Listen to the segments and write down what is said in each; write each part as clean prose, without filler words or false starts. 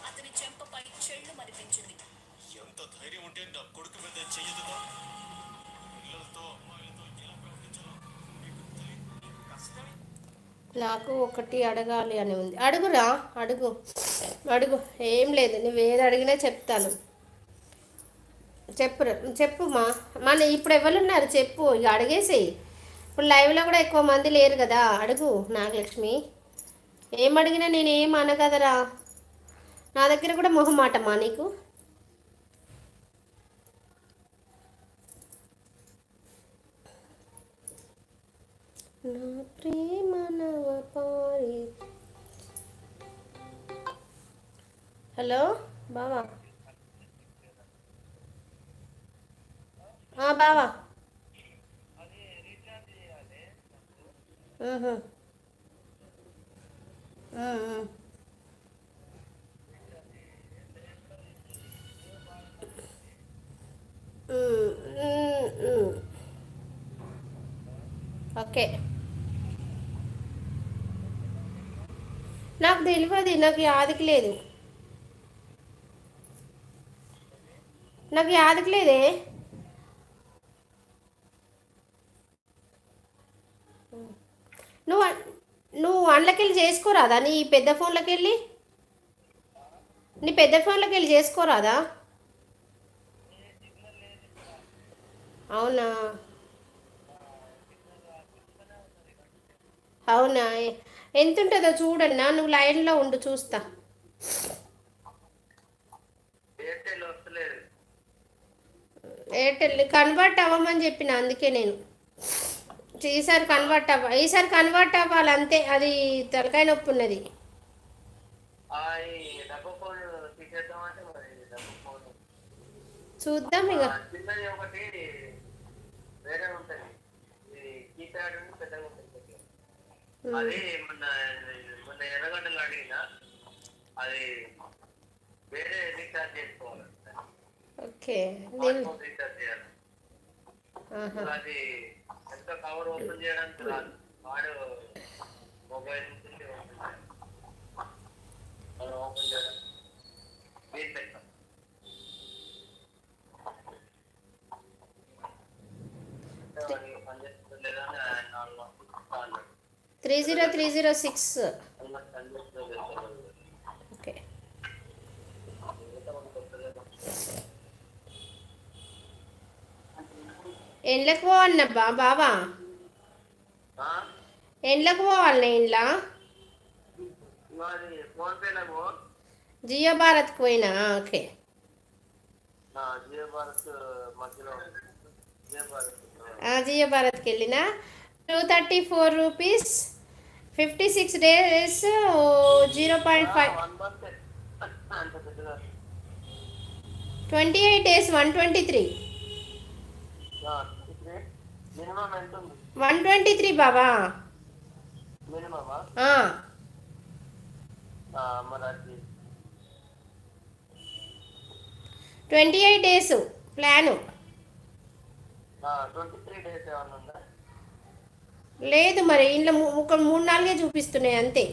అతని చెంపపై చెళ్ళు మరిపించింది. ఎంత ధైర్యం ఉంటే నా కొడుకు మీద చెయ్యదుగా? పిల్లలతో అమ్మాయిలతో ఎలా ప్రవర్తించాలో మీకు కష్టమే. నాకు ఒకటి అడగాలి అని ఉంది. అడుగురా, అడుగు అడుగు. ఏం లేదు, నువ్వు ఏది అడిగినా చెప్తాను. చెప్పురా, చెప్పుమా. మన ఇప్పుడు ఎవరున్నారు చెప్పు, ఇక అడిగేసేయి. ఇప్పుడు లైవ్లో కూడా ఎక్కువ మంది లేరు కదా. అడుగు నాగలక్ష్మి. ఏం అడిగినా నేను ఏం అనగదరా. నా దగ్గర కూడా మొహమాటమా నీకు? నా ప్రేమ నవపారి. హలో బావా. బావా. మ్హూ. మ్మ్. మ్మ్. మ్మ్. ఓకే. నాకు తెలియదు, నాకు యాదికి లేదు. నాకు యాదికి లేదే. నువ్వు నువ్వు అందులోకి వెళ్ళి చేసుకోరాదా? నీ పెద్ద ఫోన్లోకి వెళ్ళి, నీ పెద్ద ఫోన్లోకి వెళ్ళి చేసుకోరాదా? అవునా? అవునా? ఎంత ఉంటుందో చూడన్నా, నువ్వు లైన్లో ఉండు చూస్తా. ఎయిర్టెల్ కన్వర్ట్ అవ్వమని చెప్పిన, అందుకే నేను ఈసారి కన్వర్ట్ అవ్వాలి అంతే. అది తలకాయ నొప్పి ఉన్నది. చూద్దాం ఇక. ఓకే. Three zero 306. ఓకే. ఎండ్లకు పోవాలన్నబ్బా బావా, ఎండ్లకు పోవాలి. ఇంట్లో జియో భారత్కి పోయినా. ఓకే. జియో భారత్కి వెళ్ళిన 234 రూపీస్ 56 డేస్ 0.5 28 డేస్ 123 123 బాబా. 28 డేస్ ప్లాను. లేదు మరి ఇంట్లో ఒక 3-4 చూపిస్తున్నాయి అంతే.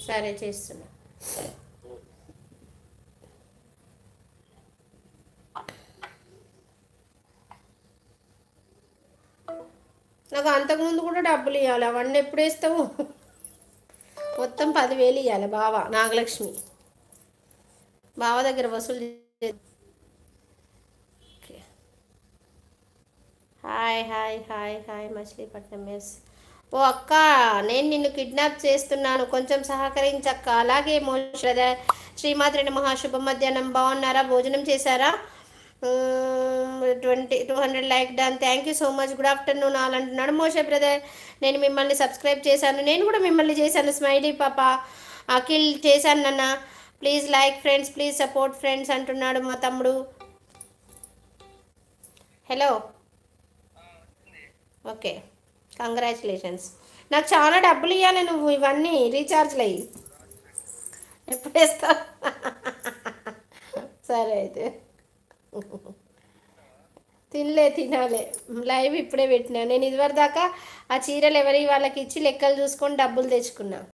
సరే చేస్తున్నా. నాకు అంతకుముందు కూడా డబ్బులు ఇవ్వాలి, అవన్నీ ఎప్పుడు వేస్తావు? మొత్తం 10,000 ఇవ్వాలి బావా. నాగలక్ష్మి బావ దగ్గర వసూలు hi hi hi hi Machilipatnam. Yes. ఓ అక్క, నేను నిన్ను కిడ్నాప్ చేస్తున్నాను, కొంచెం సహకరించక్క. అలాగే మోషద శ్రీమాత్రి మహాశుభ మధ్యాహ్నం. బాగున్నారా? భోజనం చేశారా? 200 like done. Thank you so much. Good afternoon all అంటున్నాడు మోషే బ్రదర్. నేను మిమ్మల్ని సబ్స్క్రైబ్ చేశాను. నేను కూడా మిమ్మల్ని చేశాను. స్మైలీ పాప అఖిల్ చేశాను నాన్న. Please like friends, please support friends అంటున్నాడు మా తమ్ముడు. హలో. Okay, congratulations. నాకు చాలా డబ్బులు ఇవ్వాలి నువ్వు, ఇవన్నీ రీఛార్జ్లు అయ్యి ఎప్పుడు వేస్తావు? సరే అయితే. తినాలి. లైవ్ ఇప్పుడే పెట్టినా నేను. ఇదివరకు దాకా ఆ చీరలు ఎవరి వాళ్ళకి ఇచ్చి లెక్కలు చూసుకొని డబ్బులు తెచ్చుకున్నా.